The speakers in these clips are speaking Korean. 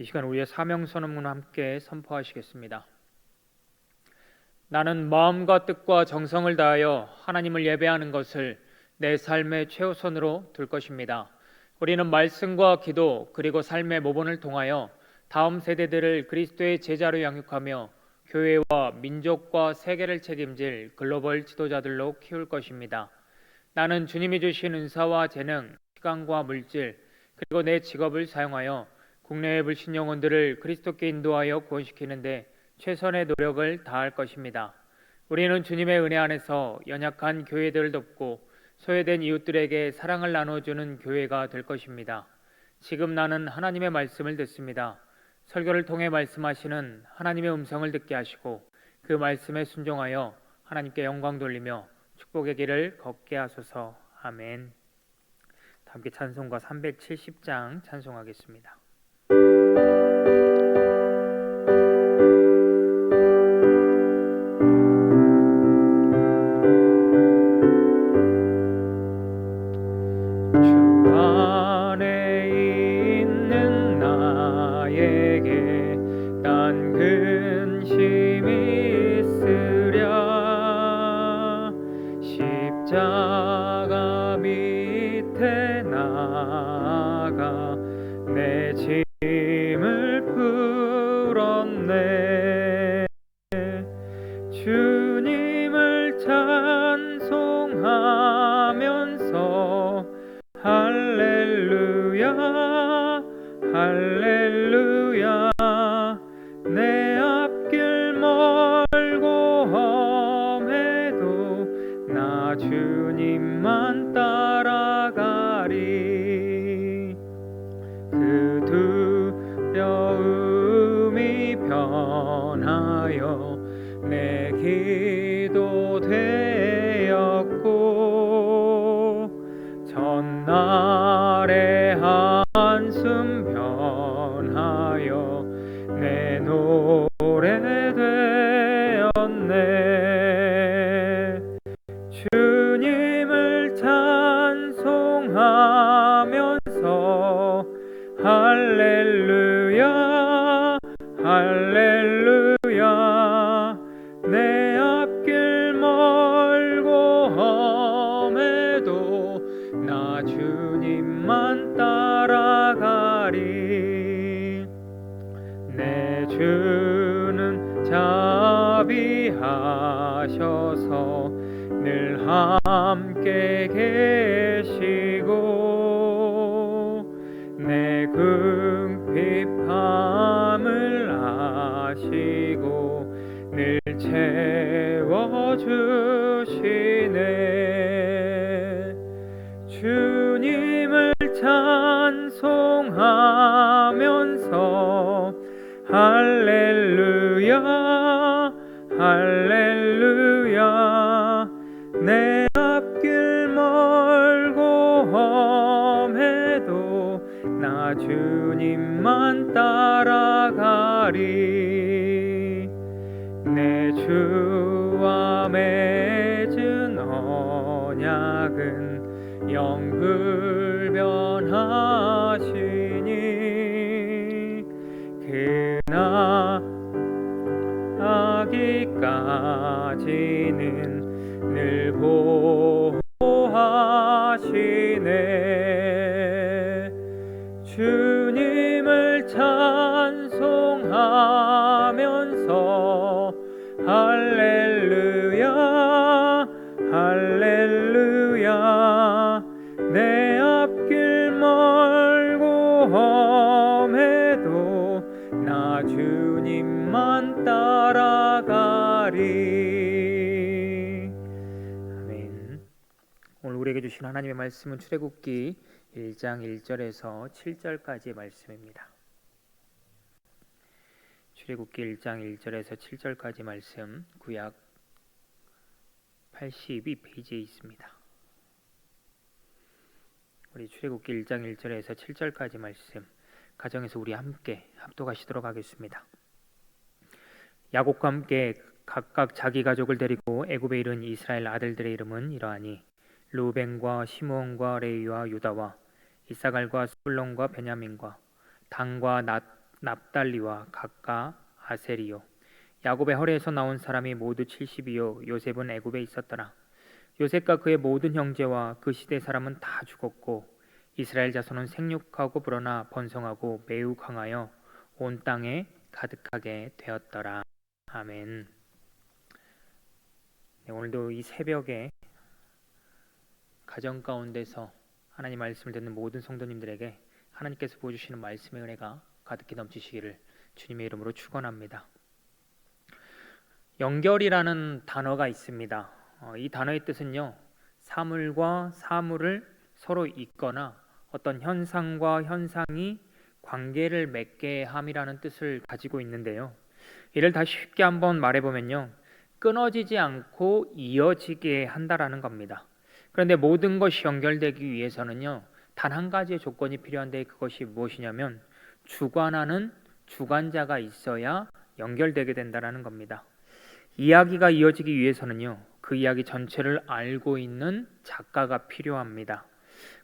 이 시간 우리의 사명 선언문을 함께 선포하시겠습니다. 나는 마음과 뜻과 정성을 다하여 하나님을 예배하는 것을 내 삶의 최우선으로 둘 것입니다. 우리는 말씀과 기도 그리고 삶의 모본을 통하여 다음 세대들을 그리스도의 제자로 양육하며 교회와 민족과 세계를 책임질 글로벌 지도자들로 키울 것입니다. 나는 주님이 주신 은사와 재능, 시간과 물질 그리고 내 직업을 사용하여 국내의 불신 영혼들을 그리스도께 인도하여 구원시키는데 최선의 노력을 다할 것입니다. 우리는 주님의 은혜 안에서 연약한 교회들을 돕고 소외된 이웃들에게 사랑을 나눠주는 교회가 될 것입니다. 지금 나는 하나님의 말씀을 듣습니다. 설교를 통해 말씀하시는 하나님의 음성을 듣게 하시고 그 말씀에 순종하여 하나님께 영광 돌리며 축복의 길을 걷게 하소서. 아멘. 함께 찬송가 370장 찬송하겠습니다. 주 안에 있는 나에게 난 근심이 있으랴. 십자가 밑에 나가 내 짐을 풀었네. 주님을 찬송하면서 할렐루야 할렐루야. 내 앞길 멀고 험해도 나 주님만 따라가리. 그 두려움이 변하여 내 기도 되었고 전날의 한숨 변하여 내 노래 되었네. 주님을 찬송하면서 할렐루야 할렐루야. 내 앞길 멀고 험해도 나 주님만 따라가리. 내 주는 자비하셔서 늘 함께 계시고 내 궁핍함을 아시고 늘 채워주시네. 주님을 찬송하면서 할렐루야 할렐루야. 내 앞길 멀고 험해도 나 주님만 따라가리. 내 주와 맺은 언약은 영불변하시니 그나가기까지는 늘 보호하시네. 주님을 찬송하면서 할렐루야 할렐루야. 내 앞길 멀고 험해도 나 주님만 따라가리. 아멘. 오늘 우리에게 주신 하나님의 말씀은 출애굽기 1장 1절에서 7절까지의 말씀입니다. 출애굽기 1장 1절에서 7절까지 말씀, 구약 82페이지에 있습니다. 우리 출애굽기 1장 1절에서 7절까지 말씀, 가정에서 우리 함께 합독하시도록 하겠습니다. 야곱과 함께 각각 자기 가족을 데리고 애굽에 이른 이스라엘 아들들의 이름은 이러하니 루벤과 시므온과 레위와 유다와 이사갈과 스불론과 베냐민과 단과 납달리와 각각 아셀이요. 야곱의 허리에서 나온 사람이 모두 70이요. 요셉은 애굽에 있었더라. 요셉과 그의 모든 형제와 그 시대 사람은 다 죽었고 이스라엘 자손은 생육하고 불어나 번성하고 매우 강하여 온 땅에 가득하게 되었더라. 아멘. 네, 오늘도 이 새벽에 가정 가운데서 하나님 말씀을 듣는 모든 성도님들에게 하나님께서 보여주시는 말씀의 은혜가 가득히 넘치시기를 주님의 이름으로 축원합니다. 연결이라는 단어가 있습니다. 이 단어의 뜻은요, 사물과 사물을 서로 잇거나 어떤 현상과 현상이 관계를 맺게 함이라는 뜻을 가지고 있는데요. 이를 다시 쉽게 한번 말해보면요, 끊어지지 않고 이어지게 한다라는 겁니다. 그런데 모든 것이 연결되기 위해서는요, 단 한 가지의 조건이 필요한데 그것이 무엇이냐면 주관하는 주관자가 있어야 연결되게 된다는 겁니다. 이야기가 이어지기 위해서는요, 그 이야기 전체를 알고 있는 작가가 필요합니다.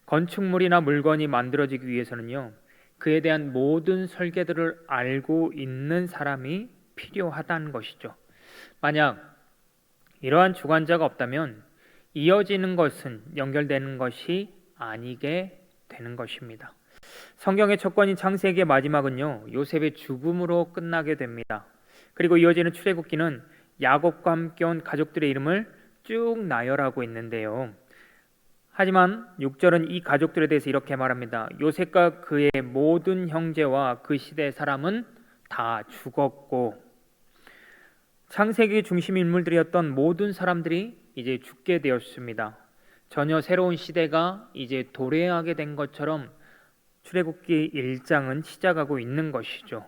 건축물이나 물건이 만들어지기 위해서는요, 그에 대한 모든 설계들을 알고 있는 사람이 필요하다는 것이죠. 만약 이러한 주관자가 없다면 이어지는 것은 연결되는 것이 아니게 되는 것입니다. 성경의 첫 권인 창세기의 마지막은요, 요셉의 죽음으로 끝나게 됩니다. 그리고 이어지는 출애굽기는 야곱과 함께 온 가족들의 이름을 쭉 나열하고 있는데요. 하지만 6절은 이 가족들에 대해서 이렇게 말합니다. 요셉과 그의 모든 형제와 그 시대의 사람은 다 죽었고, 창세기 중심 인물들이었던 모든 사람들이 이제 죽게 되었습니다. 전혀 새로운 시대가 이제 도래하게 된 것처럼 출애굽기 1장은 시작하고 있는 것이죠.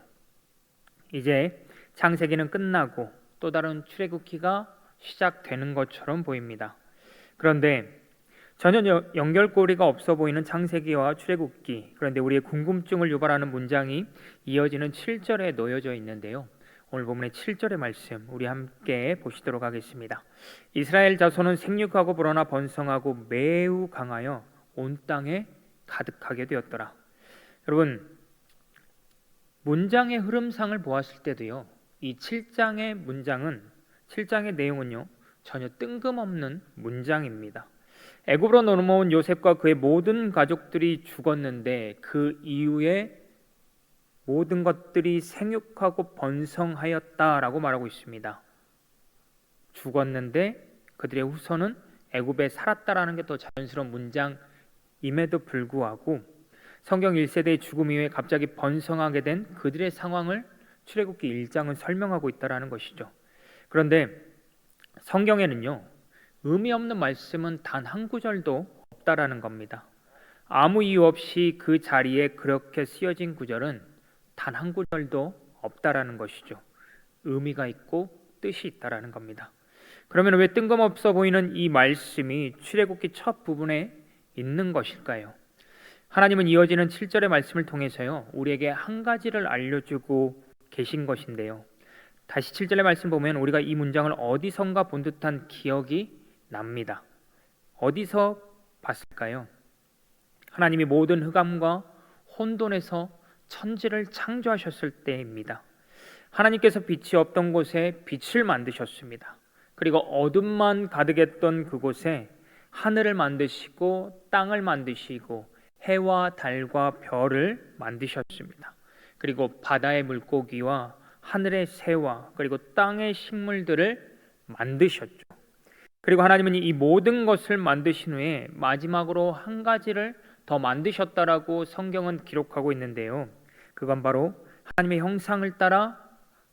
이제 창세기는 끝나고 또 다른 출애굽기가 시작되는 것처럼 보입니다. 그런데 전혀 연결고리가 없어 보이는 창세기와 출애굽기, 그런데 우리의 궁금증을 유발하는 문장이 이어지는 7절에 놓여져 있는데요. 오늘 본문의 7절의 말씀 우리 함께 보시도록 하겠습니다. 이스라엘 자손은 생육하고 불어나 번성하고 매우 강하여 온 땅에 가득하게 되었더라. 여러분, 문장의 흐름상을 보았을 때도요, 이 7장의 내용은요, 전혀 뜬금없는 문장입니다. 애굽으로 넘어온 요셉과 그의 모든 가족들이 죽었는데 그 이후에 모든 것들이 생육하고 번성하였다라고 말하고 있습니다. 죽었는데 그들의 후손은 애굽에 살았다라는 게 더 자연스러운 문장임에도 불구하고 성경 1세대의 죽음 이후에 갑자기 번성하게 된 그들의 상황을 출애굽기 1장은 설명하고 있다라는 것이죠. 그런데 성경에는요, 의미 없는 말씀은 단 한 구절도 없다라는 겁니다. 아무 이유 없이 그 자리에 그렇게 쓰여진 구절은 단 한 구절도 없다라는 것이죠. 의미가 있고 뜻이 있다라는 겁니다. 그러면 왜 뜬금없어 보이는 이 말씀이 출애굽기 첫 부분에 있는 것일까요? 하나님은 이어지는 7절의 말씀을 통해서요, 우리에게 한 가지를 알려주고 계신 것인데요. 다시 7절의 말씀 보면 우리가 이 문장을 어디선가 본 듯한 기억이 납니다. 어디서 봤을까요? 하나님이 모든 흑암과 혼돈에서 천지를 창조하셨을 때입니다. 하나님께서 빛이 없던 곳에 빛을 만드셨습니다. 그리고 어둠만 가득했던 그곳에 하늘을 만드시고 땅을 만드시고 해와 달과 별을 만드셨습니다. 그리고 바다의 물고기와 하늘의 새와 그리고 땅의 식물들을 만드셨죠. 그리고 하나님은 이 모든 것을 만드신 후에 마지막으로 한 가지를 더 만드셨다라고 성경은 기록하고 있는데요. 그건 바로 하나님의 형상을 따라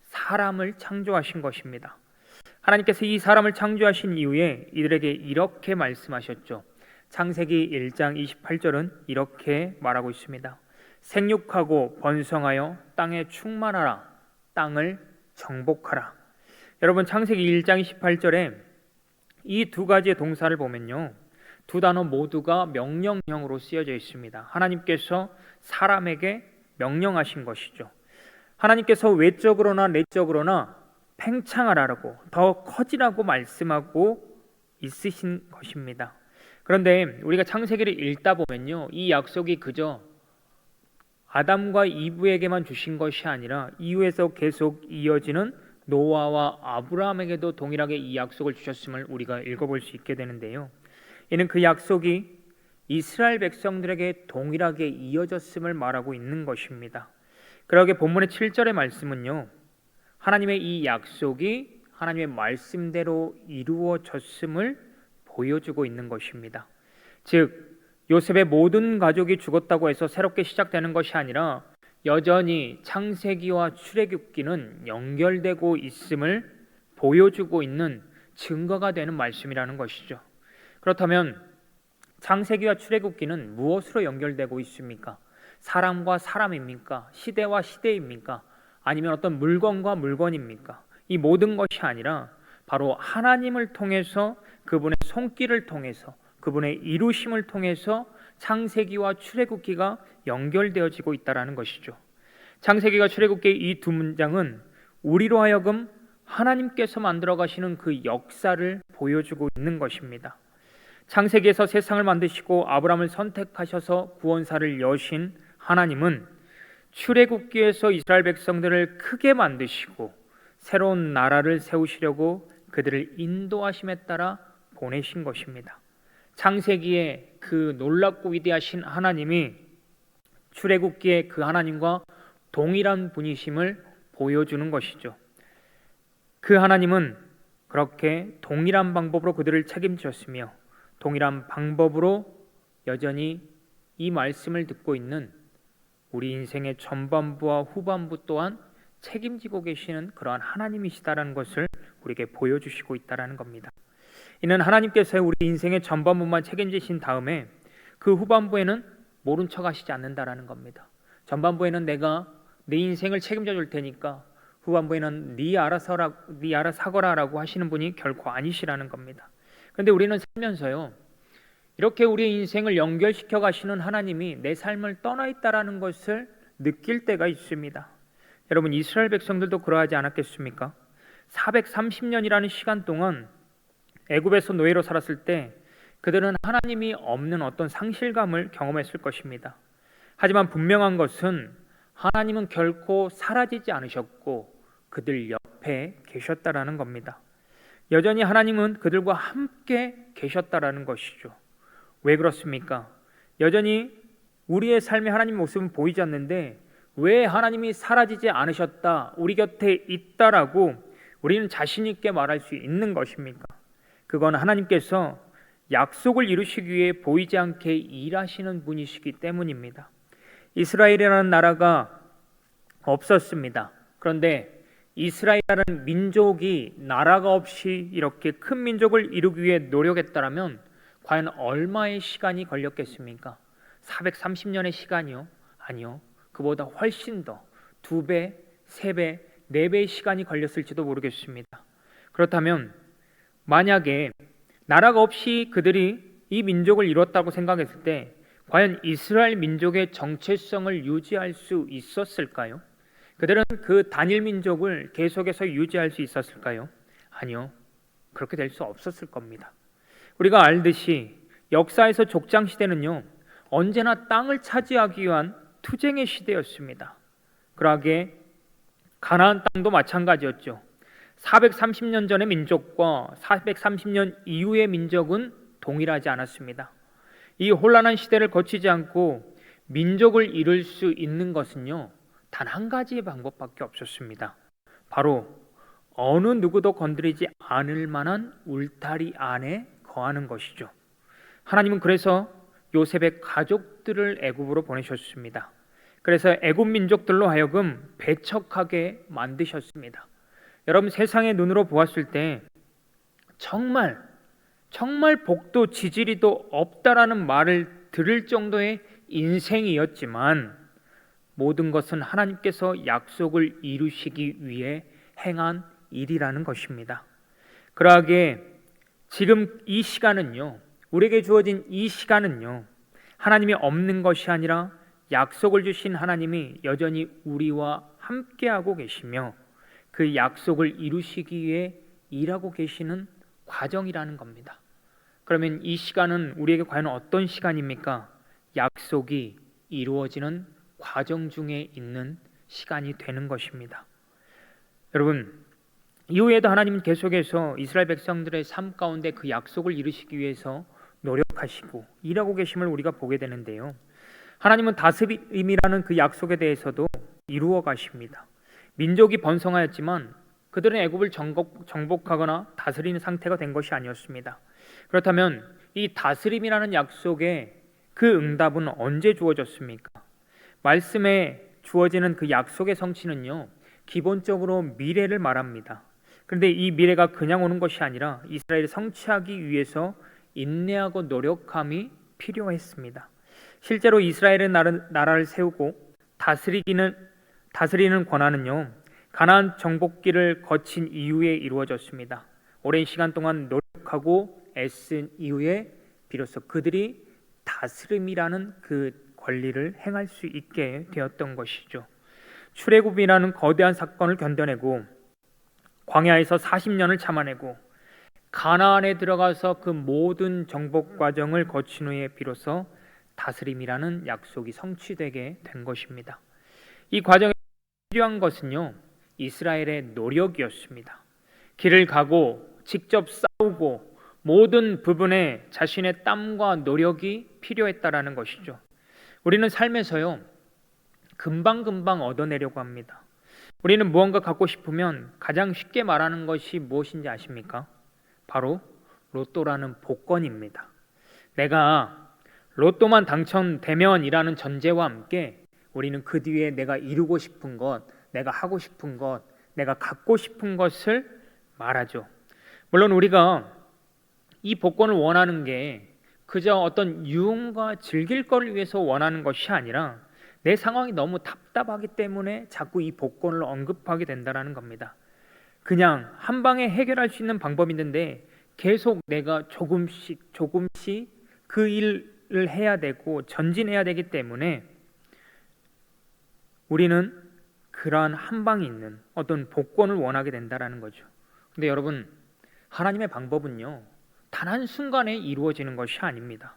사람을 창조하신 것입니다. 하나님께서 이 사람을 창조하신 이후에 이들에게 이렇게 말씀하셨죠. 창세기 1장 28절은 이렇게 말하고 있습니다. 생육하고 번성하여 땅에 충만하라. 땅을 정복하라. 여러분, 창세기 1장 28절에 이 두 가지의 동사를 보면요, 두 단어 모두가 명령형으로 쓰여져 있습니다. 하나님께서 사람에게 명령하신 것이죠. 하나님께서 외적으로나 내적으로나 팽창하라고, 더 커지라고 말씀하고 있으신 것입니다. 그런데 우리가 창세기를 읽다 보면요, 이 약속이 그저 아담과 이브에게만 주신 것이 아니라 이후에서 계속 이어지는 노아와 아브라함에게도 동일하게 이 약속을 주셨음을 우리가 읽어볼 수 있게 되는데요. 이는 그 약속이 이스라엘 백성들에게 동일하게 이어졌음을 말하고 있는 것입니다. 그러게 본문의 7절의 말씀은요, 하나님의 이 약속이 하나님의 말씀대로 이루어졌음을 보여주고 있는 것입니다. 즉 요셉의 모든 가족이 죽었다고 해서 새롭게 시작되는 것이 아니라 여전히 창세기와 출애굽기는 연결되고 있음을 보여주고 있는 증거가 되는 말씀이라는 것이죠. 그렇다면 창세기와 출애굽기는 무엇으로 연결되고 있습니까? 사람과 사람입니까? 시대와 시대입니까? 아니면 어떤 물건과 물건입니까? 이 모든 것이 아니라 바로 하나님을 통해서, 그분의 손길을 통해서, 그분의 이루심을 통해서 창세기와 출애굽기가 연결되어지고 있다는 것이죠. 창세기와 출애굽기의 이 두 문장은 우리로 하여금 하나님께서 만들어 가시는 그 역사를 보여주고 있는 것입니다. 창세기에서 세상을 만드시고 아브라함을 선택하셔서 구원사를 여신 하나님은 출애굽기에서 이스라엘 백성들을 크게 만드시고 새로운 나라를 세우시려고 그들을 인도하심에 따라 보내신 것입니다. 창세기에 그 놀랍고 위대하신 하나님이 출애굽기에 그 하나님과 동일한 분이심을 보여주는 것이죠. 그 하나님은 그렇게 동일한 방법으로 그들을 책임지셨으며 동일한 방법으로 여전히 이 말씀을 듣고 있는 우리 인생의 전반부와 후반부 또한 책임지고 계시는 그러한 하나님이시다라는 것을 우리에게 보여주시고 있다는 겁니다. 이는 하나님께서 우리 인생의 전반부만 책임지신 다음에 그 후반부에는 모른 척 하시지 않는다라는 겁니다. 전반부에는 내가 내 인생을 책임져 줄 테니까 후반부에는 네 알아서 하거라라고 하시는 분이 결코 아니시라는 겁니다. 그런데 우리는 살면서요, 이렇게 우리의 인생을 연결시켜 가시는 하나님이 내 삶을 떠나 있다라는 것을 느낄 때가 있습니다. 여러분, 이스라엘 백성들도 그러하지 않았겠습니까? 430년이라는 시간 동안 애굽에서 노예로 살았을 때 그들은 하나님이 없는 어떤 상실감을 경험했을 것입니다. 하지만 분명한 것은 하나님은 결코 사라지지 않으셨고 그들 옆에 계셨다라는 겁니다. 여전히 하나님은 그들과 함께 계셨다라는 것이죠. 왜 그렇습니까? 여전히 우리의 삶에 하나님의 모습은 보이지 않는데 왜 하나님이 사라지지 않으셨다, 우리 곁에 있다라고 우리는 자신 있게 말할 수 있는 것입니까? 그건 하나님께서 약속을 이루시기 위해 보이지 않게 일하시는 분이시기 때문입니다. 이스라엘이라는 나라가 없었습니다. 그런데 이스라엘이라는 민족이 나라가 없이 이렇게 큰 민족을 이루기 위해 노력했다면 과연 얼마의 시간이 걸렸겠습니까? 430년의 시간이요? 아니요. 그보다 훨씬 더 2배, 3배, 4배의 시간이 걸렸을지도 모르겠습니다. 그렇다면 만약에 나라가 없이 그들이 이 민족을 이뤘다고 생각했을 때 과연 이스라엘 민족의 정체성을 유지할 수 있었을까요? 그들은 그 단일 민족을 계속해서 유지할 수 있었을까요? 아니요. 그렇게 될 수 없었을 겁니다. 우리가 알듯이 역사에서 족장 시대는요, 언제나 땅을 차지하기 위한 투쟁의 시대였습니다. 그러하게 가나안 땅도 마찬가지였죠. 430년 전의 민족과 430년 이후의 민족은 동일하지 않았습니다. 이 혼란한 시대를 거치지 않고 민족을 이룰 수 있는 것은요, 단 한 가지의 방법밖에 없었습니다. 바로 어느 누구도 건드리지 않을 만한 울타리 안에 거하는 것이죠. 하나님은 그래서 요셉의 가족들을 애굽으로 보내셨습니다. 그래서 애굽 민족들로 하여금 배척하게 만드셨습니다. 여러분, 세상의 눈으로 보았을 때 정말 복도 지지리도 없다라는 말을 들을 정도의 인생이었지만 모든 것은 하나님께서 약속을 이루시기 위해 행한 일이라는 것입니다. 그러하게 지금 이 시간은요, 우리에게 주어진 이 시간은요, 하나님이 없는 것이 아니라 약속을 주신 하나님이 여전히 우리와 함께하고 계시며 그 약속을 이루시기 위해 일하고 계시는 과정이라는 겁니다. 그러면 이 시간은 우리에게 과연 어떤 시간입니까? 약속이 이루어지는 과정 중에 있는 시간이 되는 것입니다. 여러분, 이후에도 하나님은 계속해서 이스라엘 백성들의 삶 가운데 그 약속을 이루시기 위해서 노력하시고 일하고 계심을 우리가 보게 되는데요. 하나님은 다스림이라는 그 약속에 대해서도 이루어 가십니다. 민족이 번성하였지만 그들은 애굽을 정복하거나 다스리는 상태가 된 것이 아니었습니다. 그렇다면 이 다스림이라는 약속의 그 응답은 언제 주어졌습니까? 말씀에 주어지는 그 약속의 성취는요, 기본적으로 미래를 말합니다. 그런데 이 미래가 그냥 오는 것이 아니라 이스라엘이 성취하기 위해서 인내하고 노력함이 필요했습니다. 실제로 이스라엘의 나라를 세우고 다스리는 권한은요, 가나안 정복기를 거친 이후에 이루어졌습니다. 오랜 시간 동안 노력하고 애쓴 이후에 비로소 그들이 다스림이라는 그 권리를 행할 수 있게 되었던 것이죠. 출애굽이라는 거대한 사건을 견뎌내고 광야에서 40년을 참아내고 가나안에 들어가서 그 모든 정복 과정을 거친 후에 비로소 다스림이라는 약속이 성취되게 된 것입니다. 이 과정에 필요한 것은요, 이스라엘의 노력이었습니다. 길을 가고 직접 싸우고 모든 부분에 자신의 땀과 노력이 필요했다라는 것이죠. 우리는 삶에서요, 금방금방 얻어내려고 합니다. 우리는 무언가 갖고 싶으면 가장 쉽게 말하는 것이 무엇인지 아십니까? 바로 로또라는 복권입니다. 내가 로또만 당첨되면이라는 전제와 함께 우리는 그 뒤에 내가 이루고 싶은 것, 내가 하고 싶은 것, 내가 갖고 싶은 것을 말하죠. 물론 우리가 이 복권을 원하는 게 그저 어떤 유흥과 즐길 거를 위해서 원하는 것이 아니라 내 상황이 너무 답답하기 때문에 자꾸 이 복권을 언급하게 된다는 겁니다. 그냥 한 방에 해결할 수 있는 방법이 있는데 계속 내가 조금씩 그 일을 해야 되고 전진해야 되기 때문에 우리는 그러한 한 방이 있는 어떤 복권을 원하게 된다는 거죠. 근데 여러분, 하나님의 방법은요, 단 한순간에 이루어지는 것이 아닙니다.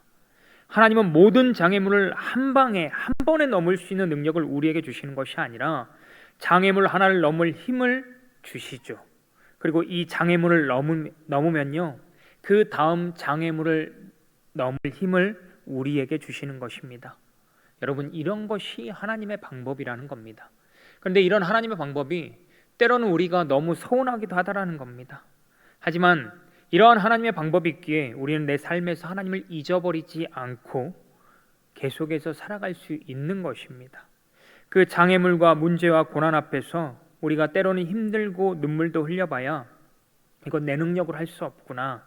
하나님은 모든 장애물을 한 방에 한 번에 넘을 수 있는 능력을 우리에게 주시는 것이 아니라 장애물 하나를 넘을 힘을 주시죠. 그리고 이 장애물을 넘으면요, 그 다음 장애물을 넘을 힘을 우리에게 주시는 것입니다. 여러분, 이런 것이 하나님의 방법이라는 겁니다. 그런데 이런 하나님의 방법이 때로는 우리가 너무 서운하기도 하다라는 겁니다. 하지만 이러한 하나님의 방법이 있기에 우리는 내 삶에서 하나님을 잊어버리지 않고 계속해서 살아갈 수 있는 것입니다. 그 장애물과 문제와 고난 앞에서 우리가 때로는 힘들고 눈물도 흘려봐야 이건 내 능력으로 할 수 없구나,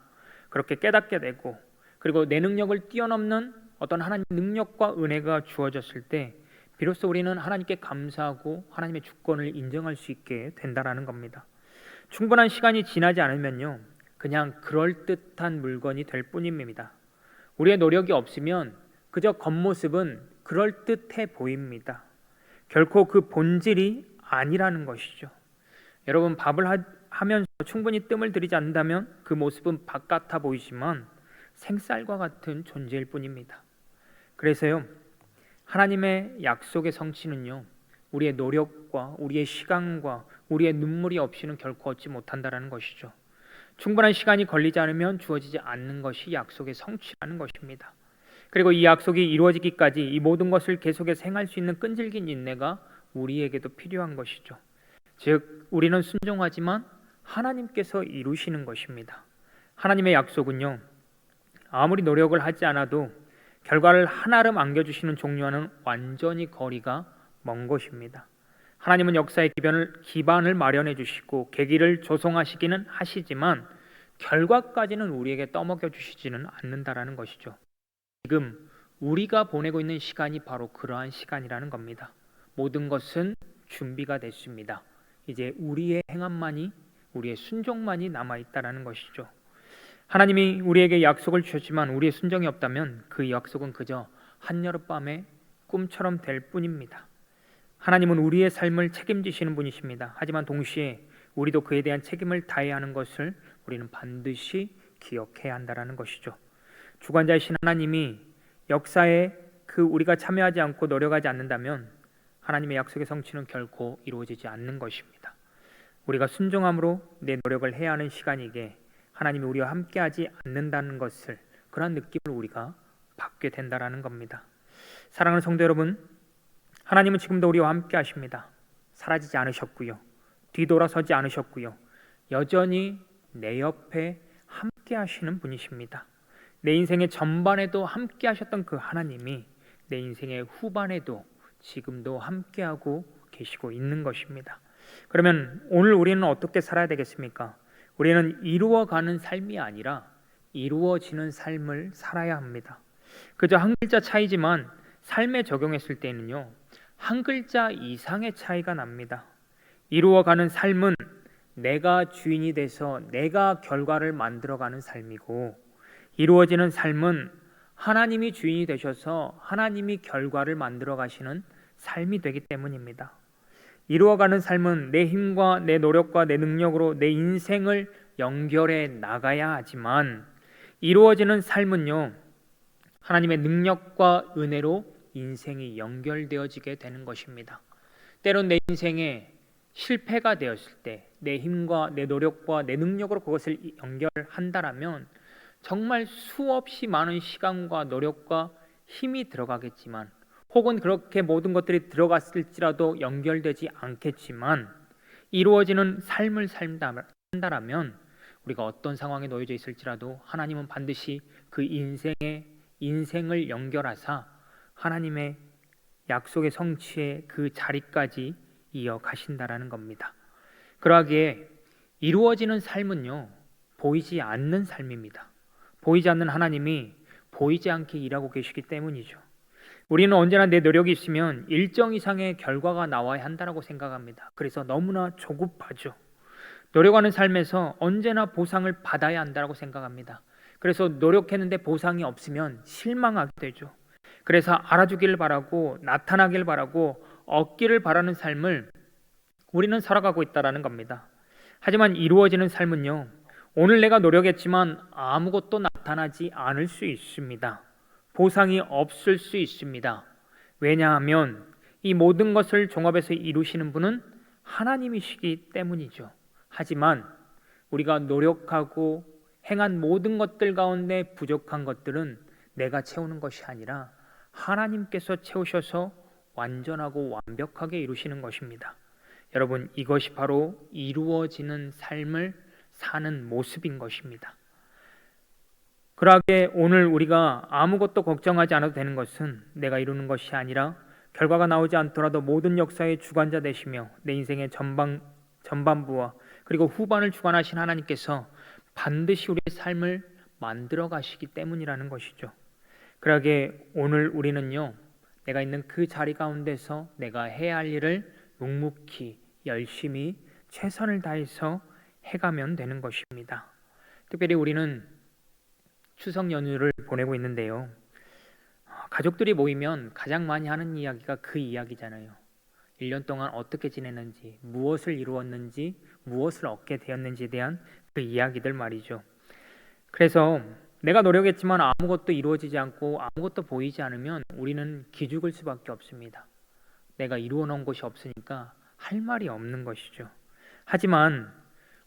그렇게 깨닫게 되고, 그리고 내 능력을 뛰어넘는 어떤 하나님의 능력과 은혜가 주어졌을 때 비로소 우리는 하나님께 감사하고 하나님의 주권을 인정할 수 있게 된다라는 겁니다. 충분한 시간이 지나지 않으면요, 그냥 그럴듯한 물건이 될 뿐입니다. 우리의 노력이 없으면 그저 겉모습은 그럴듯해 보입니다. 결코 그 본질이 아니라는 것이죠. 여러분, 밥을 하면서 충분히 뜸을 들이지 않는다면 그 모습은 밥 같아 보이지만 생쌀과 같은 존재일 뿐입니다. 그래서요, 하나님의 약속의 성취는요, 우리의 노력과 우리의 시간과 우리의 눈물이 없이는 결코 얻지 못한다는 것이죠. 충분한 시간이 걸리지 않으면 주어지지 않는 것이 약속의 성취라는 것입니다. 그리고 이 약속이 이루어지기까지 이 모든 것을 계속해서 행할 수 있는 끈질긴 인내가 우리에게도 필요한 것이죠. 즉, 우리는 순종하지만 하나님께서 이루시는 것입니다. 하나님의 약속은요, 아무리 노력을 하지 않아도 결과를 한아름 안겨주시는 종류와는 완전히 거리가 먼 것입니다. 하나님은 역사의 기반을 마련해 주시고 계기를 조성하시기는 하시지만 결과까지는 우리에게 떠먹여 주시지는 않는다라는 것이죠. 지금 우리가 보내고 있는 시간이 바로 그러한 시간이라는 겁니다. 모든 것은 준비가 됐습니다. 이제 우리의 행함만이, 우리의 순종만이 남아있다라는 것이죠. 하나님이 우리에게 약속을 주셨지만 우리의 순종이 없다면 그 약속은 그저 한여름밤의 꿈처럼 될 뿐입니다. 하나님은 우리의 삶을 책임지시는 분이십니다. 하지만 동시에 우리도 그에 대한 책임을 다해야 하는 것을 우리는 반드시 기억해야 한다는 것이죠. 주관자이신 하나님이 역사에 우리가 참여하지 않고 노력하지 않는다면 하나님의 약속의 성취는 결코 이루어지지 않는 것입니다. 우리가 순종함으로 내 노력을 해야 하는 시간이기에 하나님이 우리와 함께하지 않는다는 것을, 그런 느낌을 우리가 받게 된다라는 겁니다. 사랑하는 성도 여러분, 하나님은 지금도 우리와 함께 하십니다. 사라지지 않으셨고요, 뒤돌아서지 않으셨고요, 여전히 내 옆에 함께 하시는 분이십니다. 내 인생의 전반에도 함께 하셨던 그 하나님이 내 인생의 후반에도 지금도 함께하고 계시고 있는 것입니다. 그러면 오늘 우리는 어떻게 살아야 되겠습니까? 우리는 이루어가는 삶이 아니라 이루어지는 삶을 살아야 합니다. 그저 한 글자 차이지만 삶에 적용했을 때는요, 한 글자 이상의 차이가 납니다. 이루어가는 삶은 내가 주인이 돼서 내가 결과를 만들어가는 삶이고, 이루어지는 삶은 하나님이 주인이 되셔서 하나님이 결과를 만들어 가시는 삶이 되기 때문입니다. 이루어가는 삶은 내 힘과 내 노력과 내 능력으로 내 인생을 연결해 나가야 하지만, 이루어지는 삶은요, 하나님의 능력과 은혜로 인생이 연결되어지게 되는 것입니다. 때론 내 인생에 실패가 되었을 때 내 힘과 내 노력과 내 능력으로 그것을 연결한다라면 정말 수없이 많은 시간과 노력과 힘이 들어가겠지만, 혹은 그렇게 모든 것들이 들어갔을지라도 연결되지 않겠지만, 이루어지는 삶을 산다라면 우리가 어떤 상황에 놓여져 있을지라도 하나님은 반드시 그 인생을 연결하사 하나님의 약속의 성취의 그 자리까지 이어가신다라는 겁니다. 그러하기에 이루어지는 삶은요, 보이지 않는 삶입니다. 보이지 않는 하나님이 보이지 않게 일하고 계시기 때문이죠. 우리는 언제나 내 노력이 있으면 일정 이상의 결과가 나와야 한다고 생각합니다. 그래서 너무나 조급하죠. 노력하는 삶에서 언제나 보상을 받아야 한다고 생각합니다. 그래서 노력했는데 보상이 없으면 실망하게 되죠. 그래서 알아주기를 바라고 나타나길 바라고 얻기를 바라는 삶을 우리는 살아가고 있다는 겁니다. 하지만 이루어지는 삶은요, 오늘 내가 노력했지만 아무것도 나타나지 않을 수 있습니다. 보상이 없을 수 있습니다. 왜냐하면 이 모든 것을 종합해서 이루시는 분은 하나님이시기 때문이죠. 하지만 우리가 노력하고 행한 모든 것들 가운데 부족한 것들은 내가 채우는 것이 아니라 하나님께서 채우셔서 완전하고 완벽하게 이루시는 것입니다. 여러분, 이것이 바로 이루어지는 삶을 사는 모습인 것입니다. 그러하게 오늘 우리가 아무것도 걱정하지 않아도 되는 것은 내가 이루는 것이 아니라 결과가 나오지 않더라도 모든 역사의 주관자 되시며 내 인생의 전반부와 그리고 후반을 주관하신 하나님께서 반드시 우리의 삶을 만들어 가시기 때문이라는 것이죠. 그러하게 오늘 우리는요, 내가 있는 그 자리 가운데서 내가 해야 할 일을 묵묵히 열심히 최선을 다해서 해가면 되는 것입니다. 특별히 우리는 추석 연휴를 보내고 있는데요, 가족들이 모이면 가장 많이 하는 이야기가 그 이야기잖아요. 1년 동안 어떻게 지냈는지, 무엇을 이루었는지, 무엇을 얻게 되었는지에 대한 그 이야기들 말이죠. 그래서 내가 노력했지만 아무것도 이루어지지 않고 아무것도 보이지 않으면 우리는 기죽을 수밖에 없습니다. 내가 이루어 놓은 것이 없으니까 할 말이 없는 것이죠. 하지만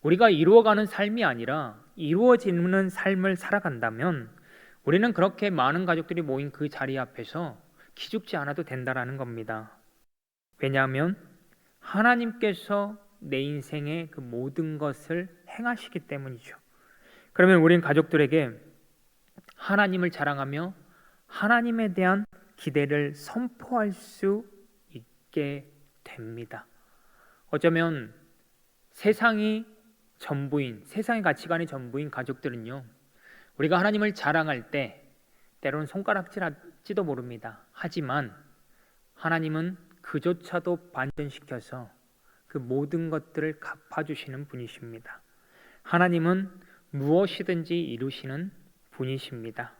우리가 이루어가는 삶이 아니라 이루어지는 삶을 살아간다면 우리는 그렇게 많은 가족들이 모인 그 자리 앞에서 기죽지 않아도 된다라는 겁니다. 왜냐하면 하나님께서 내 인생의 그 모든 것을 행하시기 때문이죠. 그러면 우리는 가족들에게 하나님을 자랑하며 하나님에 대한 기대를 선포할 수 있게 됩니다. 어쩌면 세상의 가치관이 전부인 가족들은요, 우리가 하나님을 자랑할 때 때로는 손가락질할지도 모릅니다. 하지만 하나님은 그조차도 반전시켜서 그 모든 것들을 갚아주시는 분이십니다. 하나님은 무엇이든지 이루시는 분이십니다.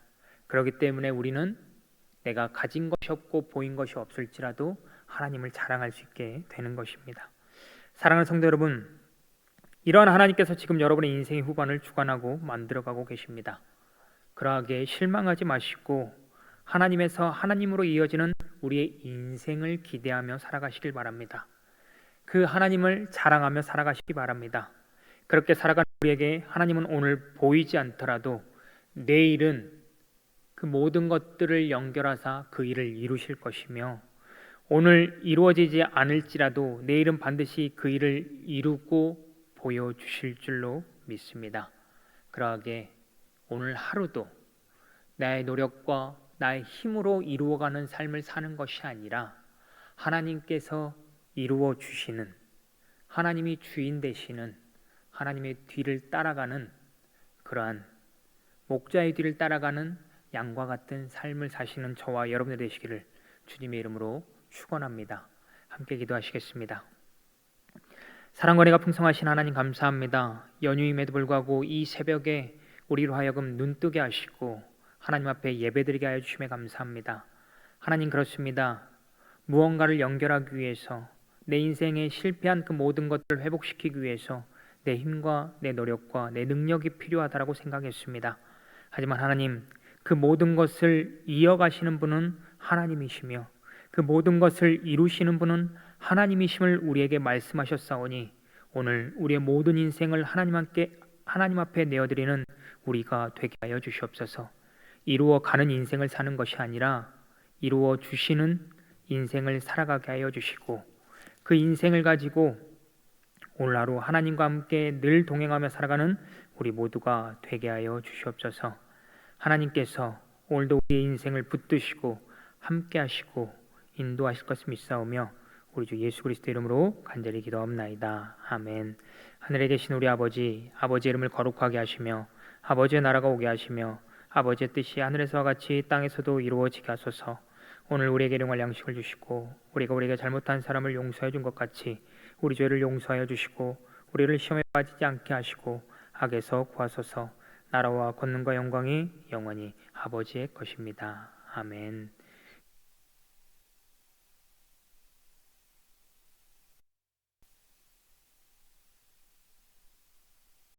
그렇기 때문에 우리는 내가 가진 것이 없고 보인 것이 없을지라도 하나님을 자랑할 수 있게 되는 것입니다. 사랑하는 성도 여러분, 이러한 하나님께서 지금 여러분의 인생의 후반을 주관하고 만들어가고 계십니다. 그러하게 실망하지 마시고 하나님에서 하나님으로 이어지는 우리의 인생을 기대하며 살아가시길 바랍니다. 그 하나님을 자랑하며 살아가시기 바랍니다. 그렇게 살아가는 우리에게 하나님은 오늘 보이지 않더라도 내일은 그 모든 것들을 연결하사 그 일을 이루실 것이며, 오늘 이루어지지 않을지라도 내일은 반드시 그 일을 이루고 보여주실 줄로 믿습니다. 그러하게 오늘 하루도 나의 노력과 나의 힘으로 이루어가는 삶을 사는 것이 아니라 하나님께서 이루어 주시는, 하나님이 주인 되시는 하나님의 뒤를 따라가는, 그러한 목자의 뒤를 따라가는 양과 같은 삶을 사시는 저와 여러분들 되시기를 주님의 이름으로 축원합니다. 함께 기도하시겠습니다. 사랑과 은혜가 풍성하신 하나님 감사합니다. 연휴임에도 불구하고 이 새벽에 우리로 하여금 눈뜨게 하시고 하나님 앞에 예배드리게 하여 주심에 감사합니다. 하나님, 그렇습니다. 무언가를 연결하기 위해서, 내 인생에 실패한 그 모든 것들을 회복시키기 위해서 내 힘과 내 노력과 내 능력이 필요하다라고 생각했습니다. 하지만 하나님, 그 모든 것을 이어가시는 분은 하나님이시며 그 모든 것을 이루시는 분은 하나님이심을 우리에게 말씀하셨사오니 오늘 우리의 모든 인생을 하나님 앞에 내어드리는 우리가 되게 하여 주시옵소서. 이루어가는 인생을 사는 것이 아니라 이루어 주시는 인생을 살아가게 하여 주시고, 그 인생을 가지고 오늘 하루 하나님과 함께 늘 동행하며 살아가는 우리 모두가 되게 하여 주시옵소서. 하나님께서 오늘도 우리의 인생을 붙드시고 함께 하시고 인도하실 것을 믿사오며 우리 주 예수 그리스도 이름으로 간절히 기도합나이다. 아멘. 하늘에 계신 우리 아버지, 아버지의 이름을 거룩하게 하시며 아버지의 나라가 오게 하시며 아버지의 뜻이 하늘에서와 같이 땅에서도 이루어지게 하소서. 오늘 우리에게 일용할 양식을 주시고 우리가 우리에게 잘못한 사람을 용서해 준 것 같이 우리 죄를 용서하여 주시고 우리를 시험에 빠지지 않게 하시고 악에서 구하소서. 나라와 권능과 영광이 영원히 아버지의 것입니다. 아멘.